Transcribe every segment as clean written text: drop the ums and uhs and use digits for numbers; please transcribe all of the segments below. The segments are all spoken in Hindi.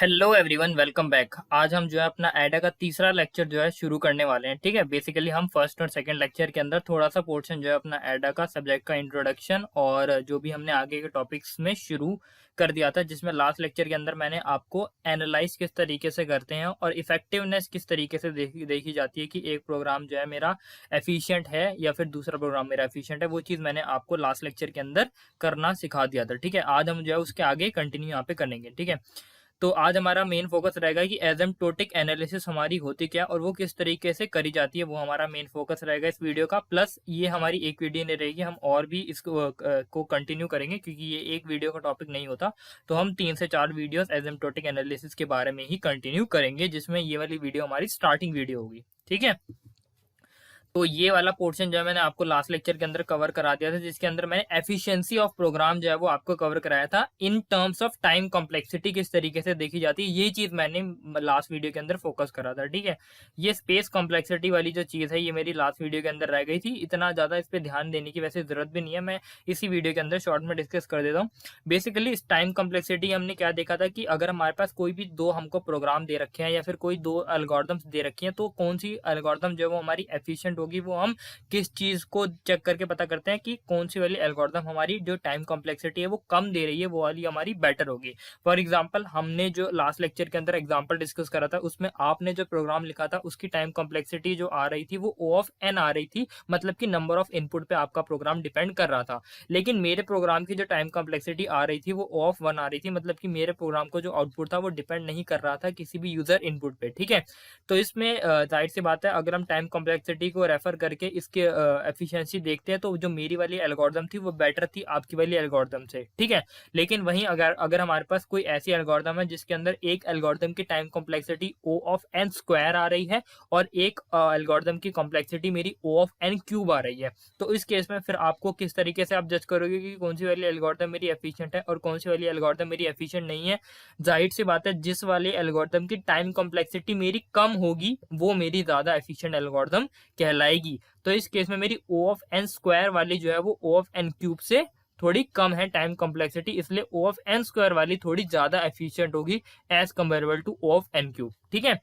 Hello everyone, welcome back. आज हम जो है अपना एडा का तीसरा लेक्चर जो है शुरू करने वाले हैं। ठीक है, बेसिकली हम फर्स्ट और सेकंड लेक्चर के अंदर थोड़ा सा पोर्शन जो है अपना एडा का सब्जेक्ट का इंट्रोडक्शन और जो भी हमने आगे के टॉपिक्स में शुरू कर दिया था, जिसमें लास्ट लेक्चर के अंदर मैंने आपको एनालाइज किस तरीके से करते हैं और इफेक्टिवनेस किस तरीके से देखी जाती है कि एक प्रोग्राम जो है मेरा एफिशिएंट है या फिर दूसरा प्रोग्राम मेरा एफिशिएंट है, वो चीज़ मैंने आपको लास्ट लेक्चर के अंदर करना सिखा दिया था। ठीक है, आज हम जो है उसके आगे कंटिन्यू यहाँ पे करेंगे। ठीक है, तो आज हमारा मेन फोकस रहेगा कि एसिम्प्टोटिक एनालिसिस हमारी होती क्या और वो किस तरीके से करी जाती है, वो हमारा मेन फोकस रहेगा इस वीडियो का। प्लस ये हमारी एक वीडियो नहीं रहेगी, हम और भी इसको को कंटिन्यू करेंगे क्योंकि ये एक वीडियो का टॉपिक नहीं होता। तो हम 3 से 4 वीडियोस एसिम्प्टोटिक एनालिसिस के बारे में ही कंटिन्यू करेंगे, जिसमें ये वाली वीडियो हमारी स्टार्टिंग वीडियो होगी। ठीक है, तो ये वाला पोर्शन जो है मैंने आपको लास्ट लेक्चर के अंदर कवर करा दिया था, जिसके अंदर मैंने एफिशिएंसी ऑफ प्रोग्राम जो है वो आपको कवर कराया था in terms of time complexity किस तरीके से देखी जाती है। ये चीज मैंने लास्ट वीडियो के अंदर फोकस करा था। ठीक है, ये स्पेस कॉम्प्लेक्सिटी वाली जो चीज है ये मेरी लास्ट वीडियो के अंदर रह गई थी। इतना ज्यादा इस पर ध्यान देने की वैसे जरूरत भी नहीं है, मैं इसी वीडियो के अंदर शॉर्ट में डिस्कस कर देता हूँ। बेसिकली इस टाइम कॉम्प्लेक्सिटी हमने क्या देखा था कि अगर हमारे पास कोई भी दो हमको प्रोग्राम दे रखे हैं या फिर कोई दो एल्गोरिथम्स दे रखी हैं, तो कौन सी एल्गोरिथम जो है वो हमारी एफिशिएंट होगी, वो हम किस चीज को चेक करके पता करते हैं कि कौन सी वाली एल्गोरिथम हमारी जो टाइम कॉम्प्लेक्सिटी है वो कम दे रही है, वो वाली हमारी बेटर होगी। फॉर एग्जांपल, हमने जो लास्ट लेक्चर के अंदर एग्जांपल डिस्कस करा था, उसमें आपने जो प्रोग्राम लिखा था उसकी टाइम कॉम्प्लेक्सिटी जो आ रही थी वो O ऑफ n आ रही थी, मतलब कि नंबर ऑफ इनपुट पे आपका प्रोग्राम डिपेंड कर रहा था। लेकिन मेरे प्रोग्राम की जो टाइम कॉम्प्लेक्सिटी आ रही थी वो O ऑफ 1 आ रही थी, मतलब कि मेरे प्रोग्राम को जो आउटपुट था वो डिपेंड नहीं कर रहा था किसी भी यूजर इनपुट पे। ठीक है, तो इसमें जाहिर सी बात है, अगर हम टाइम कॉम्प्लेक्सिटी को रेफर करके इसके एफिशिएंसी देखते हैं तो जो मेरी वाली एल्गोरिथम थी वो बेटर थी आपकी वाली एल्गोरिथम से। ठीक है, लेकिन वहीं अगर अगर हमारे पास कोई ऐसी एल्गोरिथम है जिसके अंदर एक एल्गोरिथम की time complexity O of n square आ रही है और एक एल्गोरिथम की कॉम्प्लेक्सिटी मेरी O ऑफ n क्यूब आ रही है, तो इस केस में फिर आपको किस तरीके से आप जज करोगे कि कौन सी वाली एल्गोरिथम मेरी एफिशिएंट है और कौन सी वाली एल्गोरिथम मेरी एफिशिएंट नहीं है। जाहिर सी बात है, जिस वाली एल्गोरिथम की टाइम कॉम्प्लेक्सिटी मेरी कम होगी वो मेरी ज्यादा एफिशिएंट एल्गोरिथम कहलाएगी। तो इस केस में मेरी O ऑफ n स्क्वायर वाली जो है वो O ऑफ n क्यूब से थोड़ी कम है टाइम कॉम्प्लेक्सिटी, इसलिए O ऑफ n स्क्वायर वाली थोड़ी ज्यादा एफिशिएंट होगी as comparable to O of n cube. ठीक है,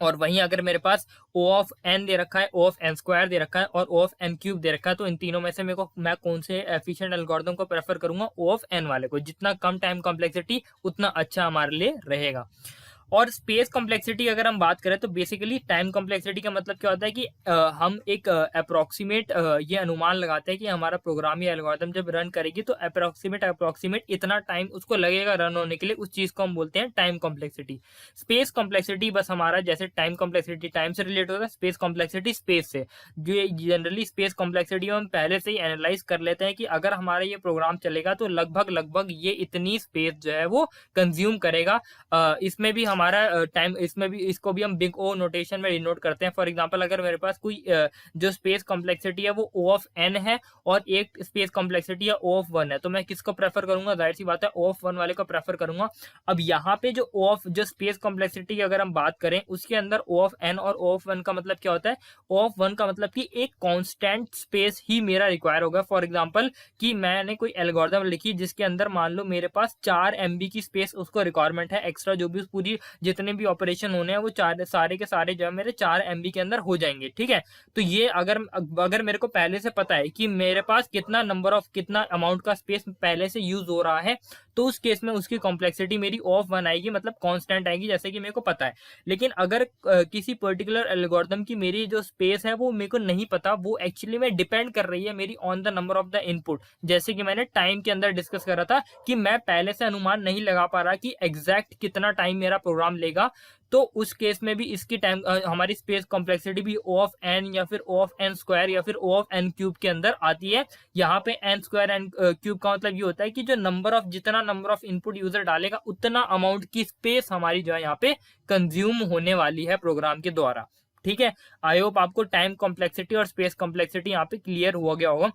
और वहीं अगर मेरे पास O ऑफ n दे रखा है, O ऑफ n स्क्वायर दे रखा है और O ऑफ n क्यूब दे रखा है, तो इन तीनों में से मैं कौन से एफिशिएंट एल्गोरिथम को प्रेफर करूंगा? O ऑफ n वाले को। जितना कम टाइम कॉम्प्लेक्सिटी उतना अच्छा हमारे लिए रहेगा। और स्पेस कॉम्प्लेक्सिटी अगर हम बात करें तो बेसिकली टाइम कॉम्प्लेक्सिटी का मतलब क्या होता है कि हम एक अप्रोक्सीमेट ये अनुमान लगाते हैं कि हमारा प्रोग्राम या एल्गोरिथम जब रन करेगी तो अप्रोक्सीमेट इतना टाइम उसको लगेगा रन होने के लिए, उस चीज को हम बोलते हैं टाइम कॉम्प्लेक्सिटी। स्पेस कॉम्प्लेक्सिटी बस हमारा जैसे टाइम कॉम्प्लेक्सिटी टाइम से रिलेट होता है, स्पेस कॉम्प्लेक्सिटी स्पेस से। जो जनरली स्पेस कॉम्प्लेक्सिटी हम पहले से ही एनालाइज कर लेते हैं कि अगर हमारा ये प्रोग्राम चलेगा तो लगभग लगभग ये इतनी स्पेस जो है वो कंज्यूम करेगा। इसमें भी हमारा टाइम, इसमें भी इसको भी हम बिग ओ नोटेशन में डिनोट करते हैं। फॉर एग्जांपल, अगर मेरे पास कोई जो स्पेस कॉम्प्लेक्सिटी है वो O ऑफ n है और एक स्पेस कॉम्प्लेक्सिटी है O ऑफ 1 है, तो मैं किसको प्रेफर करूंगा? जाहिर सी बात है O ऑफ 1 वाले को प्रेफर करूंगा। अब यहाँ पे जो O ऑफ जो स्पेस कॉम्प्लेक्सिटी की अगर हम बात करें, उसके अंदर O ऑफ n और O ऑफ 1 का मतलब क्या होता है? O ऑफ 1 का मतलब कि एक कॉन्स्टेंट स्पेस ही मेरा रिक्वायर होगा। फॉर एग्जाम्पल कि मैंने कोई एल्गोरिथम लिखी जिसके अंदर मान लो मेरे पास 4 MB की स्पेस उसको रिक्वायरमेंट है एक्स्ट्रा, जो भी पूरी जितने भी ऑपरेशन होने हैं वो सारे के सारे जो है मेरे 4 MB के अंदर हो जाएंगे। ठीक है, तो ये अगर अगर मेरे को पहले से पता है कि मेरे पास कितना अमाउंट का स्पेस पहले से यूज हो रहा है, तो उस केस में उसकी कॉम्प्लेक्सिटी मेरी O ऑफ 1 आएगी, मतलब कांस्टेंट आएगी, जैसे कि मेरे को पता है। लेकिन अगर किसी पर्टिकुलर एल्गोरिथम की मेरी जो स्पेस है वो मेरे को नहीं पता, वो एक्चुअली में डिपेंड कर रही है मेरी on the number of the input. जैसे कि मैंने टाइम के अंदर डिस्कस करा था कि मैं पहले से अनुमान नहीं लगा पा रहा कि एग्जैक्ट कितना टाइम मेरा प्रोग्राम लेगा, तो उस केस में भी इसकी टाइम हमारी स्पेस कॉम्प्लेक्सिटी भी O ऑफ n या फिर O ऑफ n स्क्वायर या फिर O ऑफ n क्यूब के अंदर आती है। यहाँ पे n स्क्वायर n क्यूब का मतलब ये होता है कि जो जितना नंबर ऑफ इनपुट यूजर डालेगा उतना अमाउंट की स्पेस हमारी जो है यहाँ पे कंज्यूम होने वाली है प्रोग्राम के द्वारा। ठीक है, आई होप आपको टाइम कॉम्प्लेक्सिटी और स्पेस कॉम्प्लेक्सिटी यहाँ पे क्लियर हो गया होगा।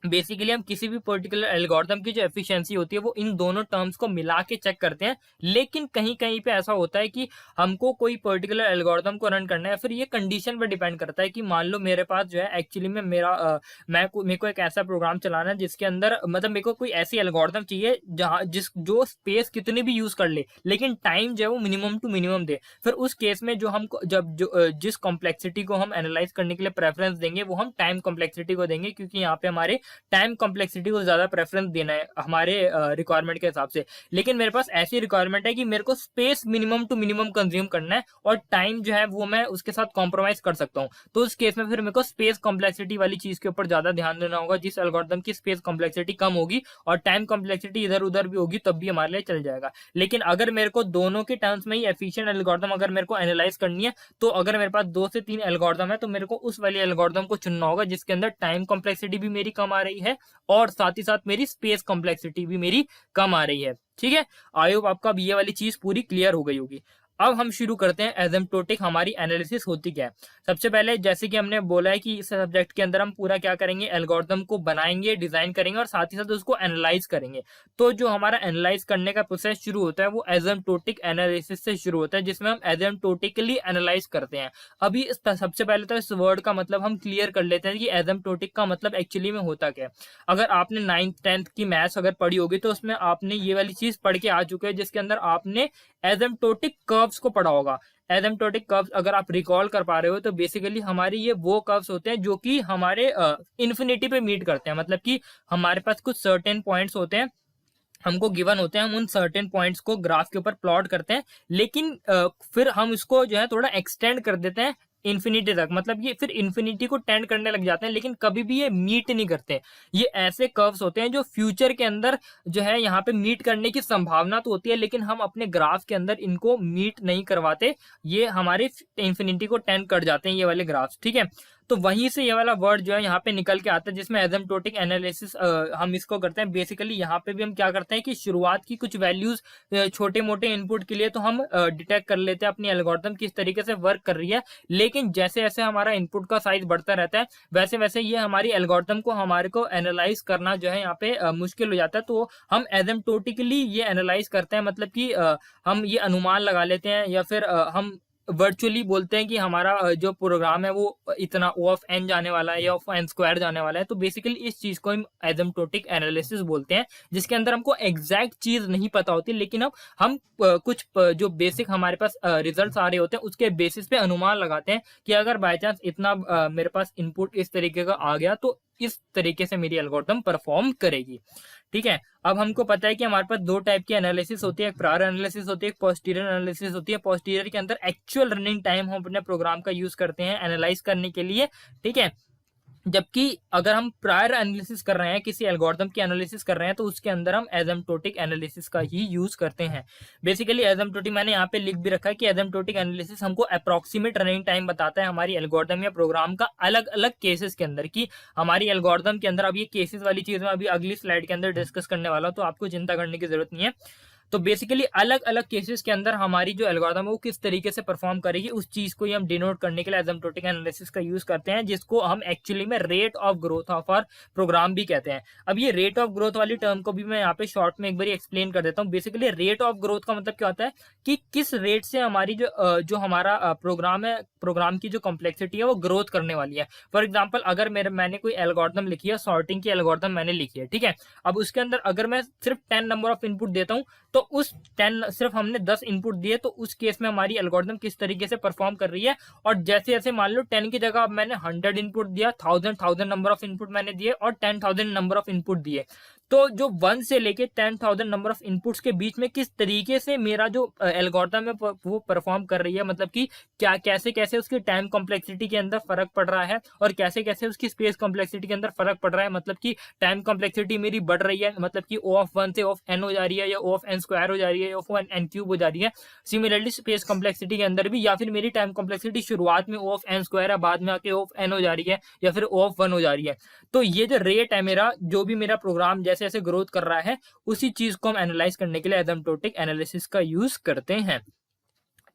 बेसिकली हम किसी भी पर्टिकुलर एल्गोरिथम की जो एफिशिएंसी होती है वो इन दोनों टर्म्स को मिला के चेक करते हैं। लेकिन कहीं कहीं पे ऐसा होता है कि हमको कोई पर्टिकुलर एल्गोरिथम को रन करना है, फिर ये कंडीशन पर डिपेंड करता है कि मान लो मेरे पास जो है एक्चुअली में मेरे को एक ऐसा प्रोग्राम चलाना है जिसके अंदर मतलब मेरे को कोई ऐसी एल्गोरिथम चाहिए जहाँ जो स्पेस कितनी भी यूज कर ले लेकिन टाइम जो है वो मिनिमम टू मिनिमम दे। फिर उस केस में जो हम जब जिस कॉम्प्लेक्सिटी को हम एनालाइज करने के लिए प्रेफरेंस देंगे वो हम टाइम कॉम्प्लेक्सिटी को देंगे, क्योंकि यहाँ पे हमारे टाइम कॉम्प्लेक्सिटी को ज्यादा प्रेफरेंस देना है हमारे रिक्वायरमेंट के हिसाब से। लेकिन मेरे पास ऐसी रिक्वायरमेंट है कि मेरे को space minimum to minimum consume करना है और टाइम जो है वो मैं उसके साथ कॉम्प्रोमाइज कर सकता हूँ। तो उस केस में फिर मेरे को स्पेस कॉम्प्लेक्सिटी वाली चीज के ऊपर ज्यादा ध्यान देना होगा। जिस एल्गोरिथम की स्पेस कॉम्प्लेक्सिटी कम होगी और टाइम कॉम्प्लेक्सिटी इधर उधर भी होगी तब भी हमारे लिए चल जाएगा। लेकिन अगर मेरे को दोनों के टर्म्स में ही एफिशिएंट एल्गोरिथम अगर मेरे को एनालाइज करनी है, तो अगर मेरे पास 2 से 3 एल्गोरिथम है तो मेरे को उस वाली एल्गोरिथम को चुनना होगा जिसके अंदर टाइम कॉम्प्लेक्सिटी भी मेरी कम आ रही है और साथ ही साथ मेरी स्पेस कॉम्प्लेक्सिटी भी मेरी कम आ रही है। ठीक है, आई होप आपका अब ये वाली चीज पूरी क्लियर हो गई होगी। अब हम शुरू करते हैं एसिम्प्टोटिक हमारी एनालिसिस होती क्या है। सबसे पहले जैसे कि हमने बोला है कि इस सब्जेक्ट के अंदर हम पूरा क्या करेंगे, एल्गोरिथम को बनाएंगे, डिजाइन करेंगे और साथ ही साथ उसको एनालाइज करेंगे। तो जो हमारा एनालाइज करने का प्रोसेस शुरू होता है वो एसिम्प्टोटिक एनालिसिस से शुरू होता है, जिसमें हम एसिम्प्टोटिकली एनालाइज करते हैं। अभी सबसे पहले तो इस वर्ड का मतलब हम क्लियर कर लेते हैं कि एसिम्प्टोटिक का मतलब एक्चुअली में होता क्या है। अगर आपने 9th-10th की मैथ्स अगर पढ़ी होगी तो उसमें आपने ये वाली चीज पढ़ के आ चुके हैं, जिसके अंदर आपने एसिम्प्टोटिक कर्व्स को पढ़ा होगा। एसिम्प्टोटिक कर्व्स अगर आप रिकॉल कर पा रहे हो तो बेसिकली हमारी ये वो कर्व्स होते हैं जो कि हमारे इन्फिनिटी पे मीट करते हैं। मतलब कि हमारे पास कुछ सर्टेन पॉइंट्स होते हैं, हमको गिवन होते हैं, हम उन सर्टेन पॉइंट्स को ग्राफ के ऊपर प्लॉट करते हैं, लेकिन फिर हम इसको जो है थोड़ा एक्सटेंड कर देते हैं इन्फिनिटी तक। मतलब ये फिर इन्फिनिटी को टेंड करने लग जाते हैं, लेकिन कभी भी ये मीट नहीं करते। ये ऐसे कर्व्स होते हैं जो फ्यूचर के अंदर जो है यहाँ पे मीट करने की संभावना तो होती है, लेकिन हम अपने ग्राफ के अंदर इनको मीट नहीं करवाते। ये हमारे इन्फिनिटी को टेंड कर जाते हैं ये वाले ग्राफ्स। ठीक है, तो वहीं से ये वाला वर्ड जो है यहाँ पे निकल के आता है, जिसमें एसिम्प्टोटिक एनालिसिस हम इसको करते हैं। बेसिकली यहाँ पे भी हम क्या करते हैं कि शुरुआत की कुछ वैल्यूज छोटे मोटे इनपुट के लिए तो हम डिटेक्ट कर लेते हैं अपनी एल्गोरिथम किस तरीके से वर्क कर रही है। लेकिन जैसे जैसे हमारा इनपुट का साइज बढ़ता रहता है वैसे वैसे ये हमारी एल्गोरिथम को हमारे को एनालाइज करना जो है यहाँ पे मुश्किल हो जाता है। तो हम एसिम्प्टोटिकली ये एनालाइज करते हैं, मतलब कि हम ये अनुमान लगा लेते हैं या फिर हम वर्चुअली बोलते हैं कि हमारा जो प्रोग्राम है वो इतना ओ ऑफ एन जाने वाला है या ऑफ एन स्क्वायर जाने वाला है। तो बेसिकली इस चीज को हम एसिम्प्टोटिक एनालिसिस बोलते हैं, जिसके अंदर हमको एग्जैक्ट चीज नहीं पता होती, लेकिन हम कुछ जो बेसिक हमारे पास रिजल्ट्स आ रहे होते हैं उसके बेसिस पे अनुमान लगाते हैं कि अगर बाय चांस इतना मेरे पास इनपुट इस तरीके का आ गया तो इस तरीके से मेरी एल्गोरिथम परफॉर्म करेगी। ठीक है, अब हमको पता है कि हमारे पास 2 टाइप की एनालिसिस होती है, एक प्रायर एनालिसिस होती है, एक पोस्टीरियर एनालिसिस होती है। पोस्टीरियर के अंदर एक्चुअल रनिंग टाइम हम अपने प्रोग्राम का यूज करते हैं एनालाइज करने के लिए। ठीक है, जबकि अगर हम प्रायर एनालिसिस कर रहे हैं, किसी एल्गोरिथम की एनालिसिस कर रहे हैं, तो उसके अंदर हम एसिम्प्टोटिक एनालिसिस का ही यूज करते हैं। बेसिकली एसिम्प्टोटिक मैंने यहाँ पे लिख भी रखा है कि एसिम्प्टोटिक एनालिसिस हमको अप्रोक्सीमेट रनिंग टाइम बताता है हमारी एल्गोरिथम या प्रोग्राम का अलग अलग केसेस के अंदर, की हमारी एल्गोरिथम के अंदर। अब ये केसेस वाली चीज मैं अभी अगली स्लाइड के अंदर डिस्कस करने वाला हूँ, तो आपको चिंता करने की जरूरत नहीं है। तो बेसिकली अलग अलग केसेस के अंदर हमारी जो एल्गोरिथम है वो किस तरीके से परफॉर्म करेगी उस चीज को ही हम डिनोट करने के लिए एसिम्प्टोटिक एनालिसिस का यूज करते हैं, जिसको हम एक्चुअली में rate of growth of our program भी कहते हैं। अब ये रेट ऑफ ग्रोथ वाली टर्म को भी मैं यहाँ पे शॉर्ट में एक बार एक्सप्लेन कर देता हूँ। बेसिकली रेट ऑफ ग्रोथ का मतलब क्या होता है कि किस रेट से हमारी जो हमारा प्रोग्राम है, प्रोग्राम की जो कॉम्प्लेक्सिटी है वो ग्रोथ करने वाली है। फॉर एग्जाम्पल अगर मैंने कोई एल्गोरिथम लिखी है, सॉर्टिंग की एल्गोरिथम मैंने लिखी है, ठीक है। अब उसके अंदर अगर मैं सिर्फ 10 नंबर ऑफ इनपुट देता हूँ तो उस 10 सिर्फ हमने 10 इनपुट दिए तो उस केस में हमारी एल्गोरिथम किस तरीके से परफॉर्म कर रही है। और जैसे जैसे मान लो 10 की जगह अब मैंने 100 इनपुट दिया, 1000 नंबर ऑफ इनपुट मैंने दिए और 10,000 नंबर ऑफ इनपुट दिए, तो जो 1 से लेके 10,000 नंबर ऑफ इनपुट्स के बीच में किस तरीके से मेरा जो एल्गोरिथम है वो परफॉर्म कर रही है, मतलब कि क्या कैसे कैसे उसकी टाइम कॉम्प्लेक्सिटी के अंदर फर्क पड़ रहा है और कैसे कैसे उसकी स्पेस कॉम्प्लेक्सिटी के अंदर फर्क पड़ रहा है। मतलब कि टाइम कॉम्प्लेक्सिटी मेरी बढ़ रही है, मतलब कि O ऑफ 1 से O ऑफ n हो जा रही है, या O ऑफ n स्क्वायर हो जा रही है, या O ऑफ n क्यूब हो जा रही है। सिमिलरली स्पेस कॉम्प्लेक्सिटी के अंदर भी, या फिर मेरी टाइम कॉम्प्लेक्सिटी शुरुआत में O ऑफ n स्क्वायर है, बाद में आके O ऑफ n हो जा रही है, या फिर O ऑफ 1 हो जा रही है। तो ये जो रेट है मेरा, जो भी मेरा प्रोग्राम जैसे जैसे ग्रोथ कर रहा है, उसी चीज को हम एनालाइज करने के लिए एसिम्प्टोटिक एनालिसिस का यूज करते हैं।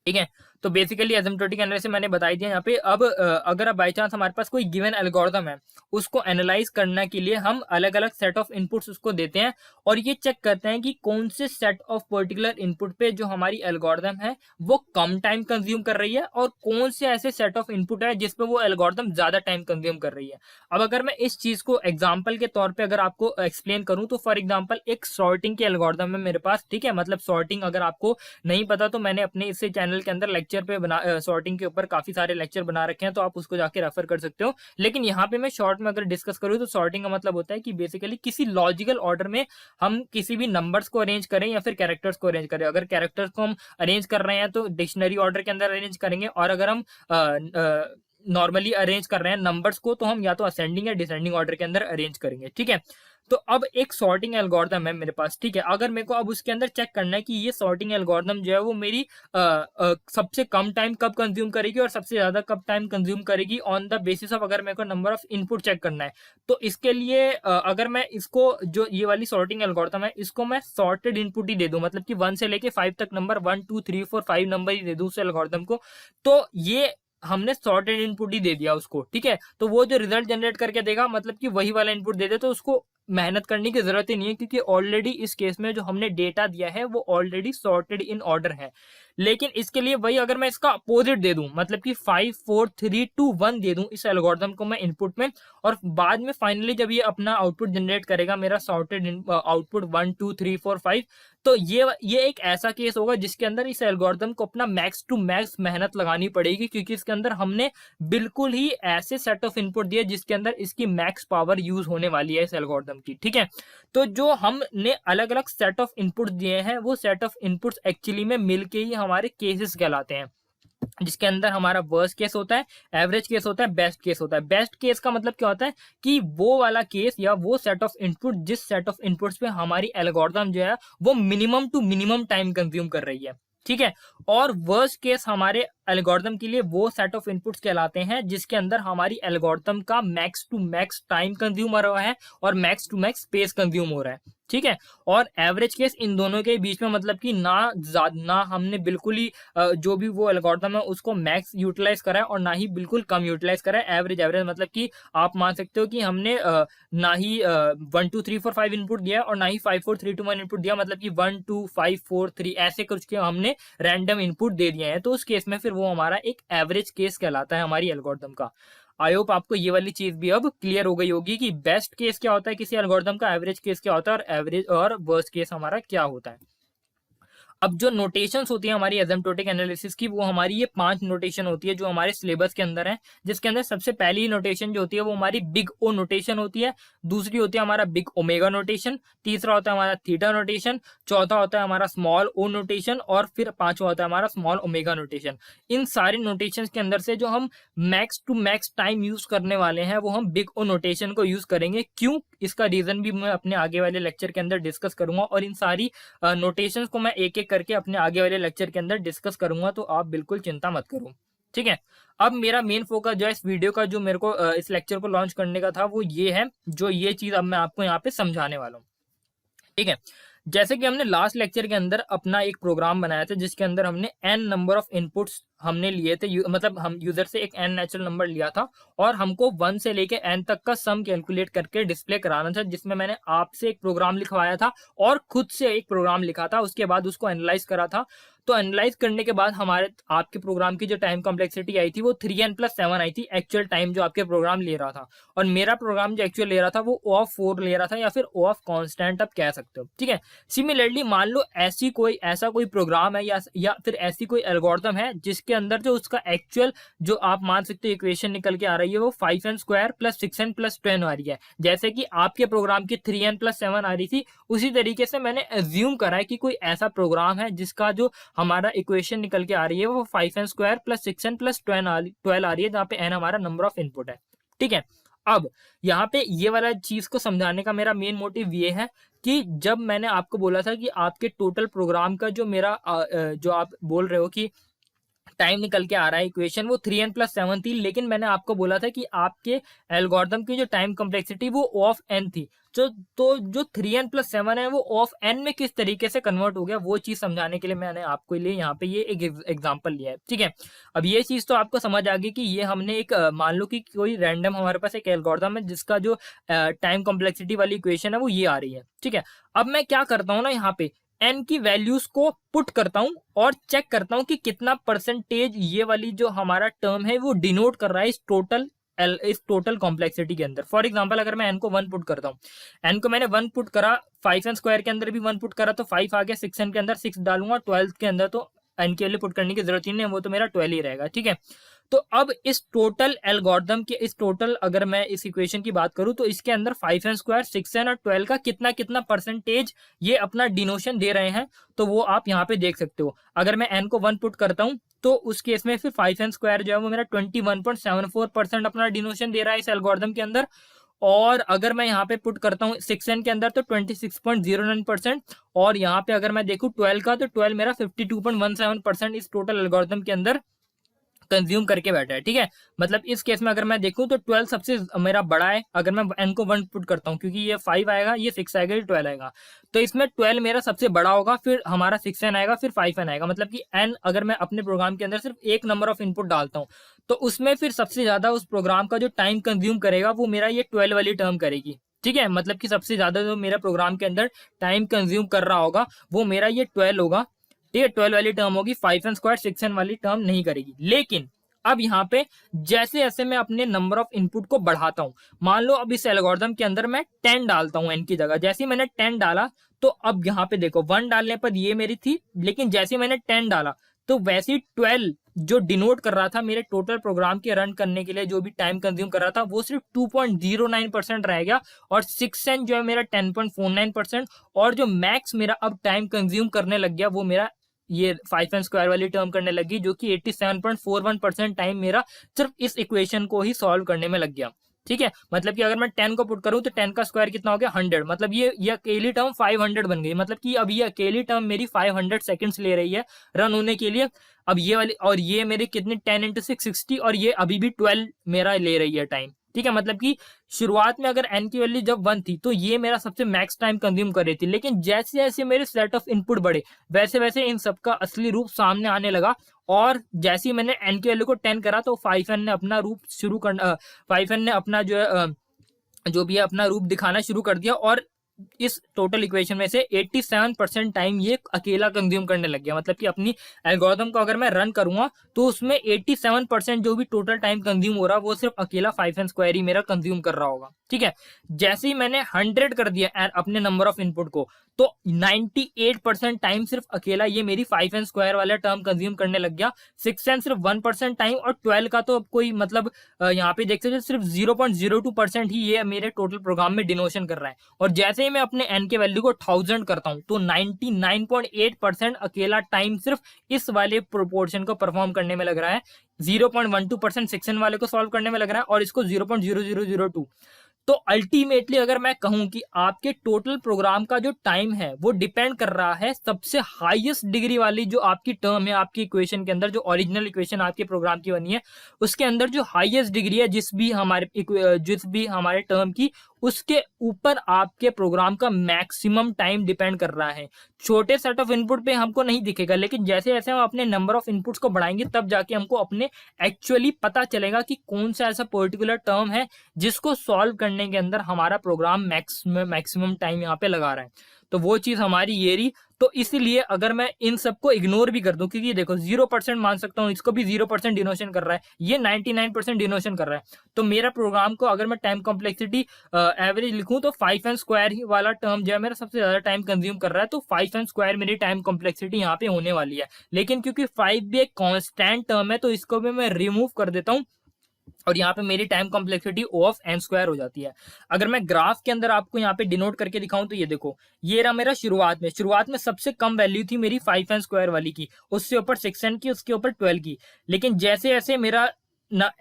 ठीक है, तो बेसिकली एसिम्प्टोटिक एनालिसिस मैंने बताई दिया यहाँ पे। अब अगर बाई चांस हमारे पास कोई गिवन एल्गोरिथम है, उसको एनालाइज करने के लिए हम अलग अलग सेट ऑफ इनपुट्स उसको देते हैं और ये चेक करते हैं कि कौन से सेट ऑफ पर्टिकुलर इनपुट पे जो हमारी एल्गोरिथम है वो कम टाइम कंज्यूम कर रही है और कौन से ऐसे सेट ऑफ इनपुट है जिसपे वो एल्गोरिथम ज्यादा टाइम कंज्यूम कर रही है। अब अगर मैं इस चीज को एग्जांपल के तौर पे अगर आपको एक्सप्लेन करूं तो फॉर एग्जांपल एक सॉर्टिंग की एल्गोरिथम है मेरे पास, ठीक है। मतलब सॉर्टिंग अगर आपको नहीं पता तो मैंने अपने इस चैनल के अंदर लेक्चर पे बना सॉर्टिंग के ऊपर काफी सारे लेक्चर बना रखे हैं, तो आप उसको जाके रेफर कर सकते हो। लेकिन यहाँ पे मैं शॉर्ट में अगर डिस्कस करूँ तो सॉर्टिंग का मतलब होता है कि बेसिकली किसी लॉजिकल ऑर्डर में हम किसी भी नंबर्स को अरेंज करें या फिर कैरेक्टर्स को अरेंज करें। अगर कैरेक्टर्स को हम अरेंज कर रहे हैं तो डिक्शनरी ऑर्डर के अंदर अरेंज करेंगे, और अगर हम नॉर्मली अरेंज कर रहे हैं नंबर्स को तो हम या तो असेंडिंग या डिसेंडिंग ऑर्डर के अंदर अरेंज करेंगे, ठीक है। तो अब एक सॉर्टिंग एल्गोरिथम है मेरे पास, ठीक है। अगर मेरे को अब उसके अंदर चेक करना है कि ये सॉर्टिंग एल्गोरिथम जो है वो मेरी सबसे कम टाइम कब कंज्यूम करेगी और सबसे ज्यादा कब टाइम कंज्यूम करेगी ऑन द बेसिस ऑफ अगर मेरे को नंबर ऑफ इनपुट चेक करना है। तो इसके लिए अगर मैं इसको जो ये वाली सॉर्टिंग एल्गोरिथम है इसको मैं सॉर्टेड इनपुट ही दे दूं, मतलब कि 1 से लेके 5 तक नंबर 1 2 3 4 5 नंबर ही दे दूं उस एल्गोरिथम को, तो ये हमने सॉर्टेड इनपुट ही दे दिया उसको, ठीक है। तो वो जो रिजल्ट जनरेट करके देगा मतलब कि वही वाला इनपुट दे दे, तो उसको मेहनत करने की जरूरत ही नहीं है क्योंकि ऑलरेडी इस केस में जो हमने डेटा दिया है वो ऑलरेडी सॉर्टेड इन ऑर्डर है। लेकिन इसके लिए वही अगर मैं इसका अपोजिट दे दूं, मतलब कि 5 4 3 2 1 दे दूं इस एल्गोरिथम को मैं इनपुट में, और बाद में फाइनली जब ये अपना आउटपुट जनरेट करेगा मेरा सॉर्टेड आउटपुट 1 2 3 4 5, तो ये एक ऐसा केस होगा जिसके अंदर इस एल्गोरिथम को अपना मैक्स टू मैक्स मेहनत लगानी पड़ेगी क्योंकि इसके अंदर हमने बिल्कुल ही ऐसे सेट ऑफ इनपुट दिए जिसके अंदर इसकी मैक्स पावर यूज होने वाली है इस एल्गोरिथम की, ठीक है। तो जो हमने अलग अलग सेट ऑफ इनपुट दिए हैं वो सेट ऑफ इनपुट्स एक्चुअली में मिलके ही हमारे केसेस कहलाते हैं, जिसके अंदर हमारा वर्स्ट केस होता है, एवरेज केस होता है, बेस्ट केस होता है। बेस्ट केस का मतलब क्या होता है कि वो वाला केस या वो सेट ऑफ इनपुट जिस सेट ऑफ इनपुट्स पे हमारी एल्गोरिथम जो है वो minimum to minimum time consume कर रही है, ठीक है। और वर्स्ट केस हमारे एल्गोरिथम के लिए वो सेट ऑफ इनपुट्स कहलाते हैं जिसके अंदर हमारी एल्गोरिथम का max to max time consume हो रहा है और max to max space consume हो रहा है, ठीक है। और एवरेज केस इन दोनों के बीच में, मतलब कि ना हमने बिल्कुल ही जो भी वो एल्गोरिथम है उसको मैक्स यूटिलाइज करा है और ना ही बिल्कुल कम यूटिलाइज करा है। एवरेज मतलब कि आप मान सकते हो कि हमने ना ही 1 2 3 4 5 इनपुट दिया और ना ही 5 4 3 2 1 इनपुट दिया, मतलब कि 1 2 5 4 3 ऐसे कुछ के हमने रैंडम इनपुट दे दिए हैं। तो उस केस में फिर वो हमारा एक एवरेज केस कहलाता है हमारी एल्गोरिथम का। आई होप आपको ये वाली चीज भी अब क्लियर हो गई होगी कि बेस्ट केस क्या होता है किसी एल्गोरिथम का, एवरेज केस क्या होता है और एवरेज और वर्स्ट केस हमारा क्या होता है। अब जो नोटेशंस होती है हमारी एसिम्प्टोटिक एनालिसिस की, वो हमारी ये 5 नोटेशन होती है जो हमारे सिलेबस के अंदर है, जिसके अंदर सबसे पहली नोटेशन जो होती है वो हमारी बिग ओ नोटेशन होती है, दूसरी होती है हमारा बिग ओमेगा नोटेशन, तीसरा होता है हमारा थीटा नोटेशन, चौथा होता है हमारा स्मॉल ओ नोटेशन और फिर पांचवा होता है हमारा स्मॉल ओमेगा नोटेशन। इन सारे नोटेशन के अंदर से जो हम max to max time use करने वाले हैं वो हम बिग ओ नोटेशन को यूज करेंगे। क्यों, इसका रीजन भी मैं अपने आगे वाले लेक्चर के अंदर डिस्कस करूंगा और इन सारी नोटेशंस को मैं एक एक करके अपने आगे वाले लेक्चर के अंदर डिस्कस करूंगा, तो आप बिल्कुल चिंता मत करो, ठीक है। अब मेरा मेन फोकस जो है इस वीडियो का, जो मेरे को इस लेक्चर को लॉन्च करने का था, वो ये है, जो ये चीज अब मैं आपको यहाँ पे समझाने वाला हूँ, ठीक है। जैसे कि हमने लास्ट लेक्चर के अंदर अपना एक प्रोग्राम बनाया था जिसके अंदर हमने n नंबर ऑफ इनपुट्स हमने लिए थे, मतलब हम यूजर से एक n नेचुरल नंबर लिया था और हमको 1 से लेके n तक का सम कैलकुलेट करके डिस्प्ले कराना था, जिसमें मैंने आपसे एक प्रोग्राम लिखवाया था और खुद से एक प्रोग्राम लिखा था। उसके बाद उसको एनालाइज करा था, तो एनालाइज करने के बाद हमारे आपके प्रोग्राम की जो टाइम कॉम्प्लेक्सिटी आई थी वो 3n+7 आई थी, एक्चुअल टाइम जो आपके प्रोग्राम ले रहा था। और मेरा प्रोग्राम जो एक्चुअल ले रहा था वो O(4) ले रहा था, या फिर O ऑफ कांस्टेंट आप कह सकते हो, ठीक है। सिमिलरली मान लो ऐसा कोई प्रोग्राम है या फिर ऐसी कोई एल्गोरिथम है जिसके अंदर जो उसका एक्चुअल जो आप मान सकते हो इक्वेशन निकल के आ रही है वो 5n² + 6n+10 आ रही है। जैसे कि आपके प्रोग्राम की 3n+7 आ रही थी, उसी तरीके से मैंने एज्यूम करा है कि कोई ऐसा प्रोग्राम है जिसका जो हमारा इक्वेशन निकल के आ रही है वो 5n² + 6n+12 आ रही है, जहाँ पे n हमारा नंबर ऑफ इनपुट है, ठीक है। अब यहाँ पे ये वाला चीज को समझाने का मेरा मेन मोटिव ये है कि जब मैंने आपको बोला था कि आपके टोटल प्रोग्राम का जो मेरा जो आप बोल रहे हो कि टाइम निकल के आ रहा है इक्वेशन वो 3n+7 थी, लेकिन मैंने आपको बोला था कि आपके एल्गोरिथम की जो टाइम कॉम्प्लेक्सिटी वो O ऑफ n थी। तो जो 3n+7 है वो O ऑफ n में किस तरीके से कन्वर्ट हो गया वो चीज समझाने के लिए मैंने आपको लिए यहाँ पे ये एक एग्जांपल लिया है। ठीक है, अब ये चीज तो आपको समझ आ गई कि ये हमने एक मान लो कि कोई रैंडम हमारे पास एक एल्गोरिथम है जिसका जो टाइम कॉम्प्लेक्सिटी वाली इक्वेशन है वो ये आ रही है। ठीक है, अब मैं क्या करता हूँ ना, यहाँ पे n की वैल्यूज को पुट करता हूं और चेक करता हूं कि कितना परसेंटेज ये वाली जो हमारा टर्म है वो डिनोट कर रहा है इस टोटल कॉम्प्लेक्सिटी के अंदर। फॉर एग्जांपल अगर मैं n को 1 पुट करता हूं, n को मैंने 1 पुट करा, 5n² के अंदर भी 1 पुट करा तो 5 आ गया, 6n के अंदर 6 डालूंगा, 12 के अंदर तो n के लिए पुट करने की जरूरत ही नहीं है, वो तो मेरा 12 ही रहेगा। ठीक है, तो अब इस टोटल एल्गोरिथम के इस टोटल अगर मैं इस इक्वेशन की बात करूं तो इसके अंदर 5n², 6n और 12 का कितना कितना परसेंटेज ये अपना डिनोशन दे रहे हैं, तो वो आप यहाँ पे देख सकते हो। अगर मैं n को 1 पुट करता हूं तो उस केस में फिर 5n² जो है वो मेरा 21.74% अपना डिनोशन दे रहा है इस एल्गोरिथम के अंदर। और अगर मैं यहाँ पे पुट करता हूँ 6n के अंदर तो 26.09%, और यहाँ पे अगर मैं देखूँ 12 का तो 12 मेरा 52.17% इस टोटल एल्गोरिथम के अंदर कंज्यूम करके बैठा है। ठीक है, मतलब इस केस में अगर मैं देखूं तो 12 सबसे मेरा बड़ा है। अगर मैं n को 1 पुट करता हूं, क्योंकि ये 5 आएगा, ये 6 आएगा, ये 12 आएगा, तो इसमें 12 मेरा सबसे बड़ा होगा, फिर हमारा 6n आएगा, फिर 5n आएगा। मतलब कि n अगर मैं अपने प्रोग्राम के अंदर सिर्फ एक नंबर ऑफ इनपुट डालता हूं तो उसमें फिर सबसे ज्यादा उस प्रोग्राम का जो टाइम कंज्यूम करेगा वो मेरा ये 12 वाली टर्म करेगी। ठीक है, मतलब कि सबसे ज्यादा जो मेरा प्रोग्राम के अंदर टाइम कंज्यूम कर रहा होगा वो मेरा ये 12 होगा। ठीक है, 12 वाली टर्म होगी, 5n², 6n वाली टर्म नहीं करेगी। लेकिन अब यहाँ पे जैसे जैसे मैं अपने नंबर ऑफ इनपुट को बढ़ाता हूं, मान लो अब इस एल्गोरिथम के अंदर मैं 10 डालता हूं n की जगह, जैसे ही मैंने 10 डाला तो अब यहाँ पे देखो 1 डालने पर ये मेरी थी, लेकिन जैसे मैंने 10 डाला तो वैसे ही 12 जो डिनोट कर रहा था मेरे टोटल प्रोग्राम के रन करने के लिए जो भी टाइम कंज्यूम कर रहा था वो सिर्फ 2.09% रह गया, और 6n जो है मेरा 10.49%, और जो मैक्स मेरा अब टाइम कंज्यूम करने लग गया वो मेरा ये 5n² वाली टर्म करने लगी, जो कि 87.41% टाइम मेरा सिर्फ इस इक्वेशन को ही सॉल्व करने में लग गया। ठीक है, मतलब कि अगर मैं 10 को पुट करूं तो 10 का स्क्वायर कितना हो गया 100, मतलब ये अकेली टर्म 500 बन गई। मतलब कि अब ये अकेली टर्म मेरी 500 सेकंड्स ले रही है रन होने के लिए। अब ये वाली, और ये मेरी कितनी 10 × 6 60, और ये अभी भी 12 मेरा ले रही है टाइम। ठीक है, मतलब कि शुरुआत में अगर n की वैल्यू जब 1 थी तो ये मेरा सबसे मैक्स टाइम कंज्यूम कर रही थी, लेकिन जैसे जैसे मेरे सेट ऑफ इनपुट बढ़े वैसे वैसे इन सबका असली रूप सामने आने लगा, और जैसे ही मैंने n की वैल्यू को 10 करा तो 5n ने अपना रूप शुरू करना 5n ने अपना जो है जो भी है अपना रूप दिखाना शुरू कर दिया, और इस टोटल इक्वेशन में से 87% टाइम ये अकेला कंज्यूम करने लग गया। मतलब कि अपनी एल्गोरिथम को अगर मैं रन करूंगा तो उसमें 87% जो भी टोटल टाइम कंज्यूम हो रहा है वो सिर्फ अकेला 5n² ही मेरा कंज्यूम कर रहा होगा। ठीक है, जैसे ही मैंने 100 कर दिया अपने नंबर ऑफ इनपुट को तो 98% टाइम सिर्फ अकेला ये मेरी 5n² वाला टर्म कंज्यूम करने लग गया। 6n सिर्फ 1% टाइम, और 12 का तो अब कोई मतलब यहाँ पे देख सकते सिर्फ 0.02% ही ये मेरे टोटल प्रोग्राम में डिनोशन कर रहा है। और जैसे ही मैं अपने n के वैल्यू को 1000 करता हूं तो 99.8% अकेला टाइम सिर्फ इस वाले प्रोपोर्शन को परफॉर्म करने में लग रहा है, 0.12% 6n वाले को सॉल्व करने में लग रहा है, और इसको 0.0002। तो अल्टीमेटली अगर मैं कहूं कि आपके टोटल प्रोग्राम का जो टाइम है वो डिपेंड कर रहा है सबसे हाईएस्ट डिग्री वाली जो आपकी टर्म है आपकी इक्वेशन के अंदर, जो ओरिजिनल इक्वेशन आपके प्रोग्राम की बनी है उसके अंदर जो हाईएस्ट डिग्री है जिस भी हमारे टर्म की, उसके ऊपर आपके प्रोग्राम का मैक्सिमम टाइम डिपेंड कर रहा है। छोटे सेट ऑफ इनपुट पे हमको नहीं दिखेगा, लेकिन जैसे जैसे हम अपने नंबर ऑफ इनपुट्स को बढ़ाएंगे तब जाके हमको अपने एक्चुअली पता चलेगा कि कौन सा ऐसा पर्टिकुलर टर्म है जिसको सॉल्व करने के अंदर हमारा प्रोग्राम मैक्सिमम टाइम यहाँ पे लगा रहा है। तो वो चीज हमारी ये रही। तो इसलिए अगर मैं इन सबको इग्नोर भी कर दूं, क्योंकि देखो 0% मान सकता हूं, इसको भी 0% डिनोशन कर रहा है, ये 99% डिनोशन कर रहा है, तो मेरा प्रोग्राम को अगर मैं टाइम कॉम्प्लेक्सिटी एवरेज लिखूं तो 5n² ही वाला टर्म जो है मेरा सबसे ज्यादा टाइम कंज्यूम कर रहा है, तो 5n² मेरी टाइम कॉम्प्लेक्सिटी यहाँ पे होने वाली है। लेकिन क्योंकि 5 भी एक कॉन्स्टेंट टर्म है तो इसको भी मैं रिमूव कर देता हूँ, और यहाँ पे मेरी time complexity O of n² हो जाती है। अगर मैं ग्राफ के अंदर आपको यहाँ पे डिनोट करके दिखाऊं तो ये देखो, ये रहा मेरा शुरुआत में सबसे कम वैल्यू थी मेरी 5n² वाली की, उससे ऊपर 6n की, उसके ऊपर 12 की। लेकिन जैसे जैसे मेरा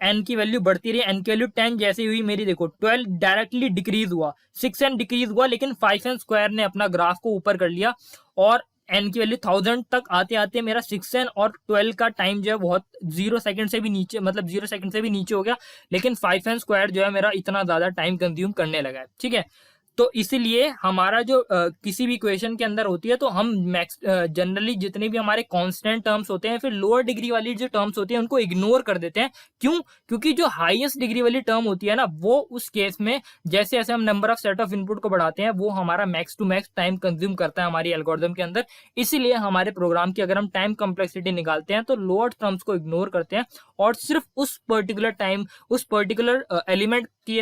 n की वैल्यू बढ़ती रही, n की वैल्यू 10 जैसे हुई मेरी देखो 12 डायरेक्टली डिक्रीज हुआ, 6n डिक्रीज हुआ, लेकिन 5n² ने अपना ग्राफ को ऊपर कर लिया, और एन की वैल्यू 1000 तक आते आते मेरा 6n और 12 का टाइम जो है बहुत 0 सेकंड से भी नीचे, मतलब 0 सेकंड से भी नीचे हो गया, लेकिन 5n स्क्वायर जो है मेरा इतना ज्यादा टाइम कंज्यूम करने लगा है। ठीक है, तो इसीलिए हमारा जो किसी भी इक्वेशन के अंदर होती है तो हम मैक्स जनरली जितने भी हमारे कांस्टेंट टर्म्स होते हैं, फिर लोअर डिग्री वाली जो टर्म्स होती है उनको इग्नोर कर देते हैं। क्यों? क्योंकि जो हाईएस्ट डिग्री वाली टर्म होती है ना, वो उस केस में जैसे जैसे हम number of set of input को बढ़ाते हैं वो हमारा max to max time consume करता है हमारी एल्गोरिथम के अंदर। इसीलिए हमारे प्रोग्राम की अगर हम टाइम कॉम्प्लेक्सिटी निकालते हैं तो लोअर टर्म्स को इग्नोर करते हैं और सिर्फ उस पर्टिकुलर टाइम, उस पर्टिकुलर एलिमेंट की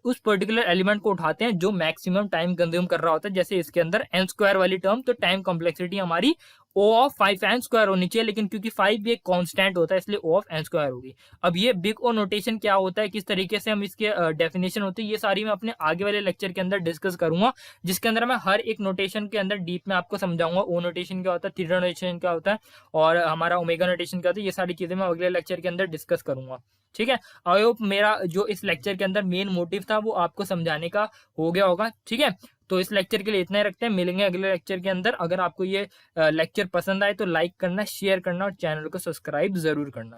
उस पर्टिकुलर एलिमेंट को उठाते हैं जो मैक्सिमम टाइम कंज्यूम कर रहा होता है। जैसे इसके अंदर एन स्क्वायर वाली टर्म, तो टाइम कॉम्प्लेक्सिटी हमारी O ऑफ 5n स्क्वायर होनी चाहिए, लेकिन क्योंकि 5 भी एक कांस्टेंट होता है इसलिए O ऑफ n स्क्वायर होगी। अब ये बिग O नोटेशन क्या होता है, किस तरीके से हम इसके डेफिनेशन होती है, ये सारी मैं अपने आगे वाले लेक्चर के अंदर डिस्कस करूंगा, जिसके अंदर मैं हर एक नोटेशन के अंदर डीप में आपको समझाऊंगा। O नोटेशन क्या होता है, थीटा नोटेशन क्या होता है और हमारा ओमेगा नोटेशन क्या होता है, ये सारी चीजें मैं अगले लेक्चर के अंदर डिस्कस करूंगा। ठीक है, आई होप मेरा जो इस लेक्चर के अंदर मेन मोटिव था वो आपको समझाने का हो गया होगा। ठीक है, तो इस लेक्चर के लिए इतना ही रखते हैं, मिलेंगे अगले लेक्चर के अंदर। अगर आपको ये लेक्चर पसंद आए तो लाइक करना, शेयर करना और चैनल को सब्सक्राइब जरूर करना।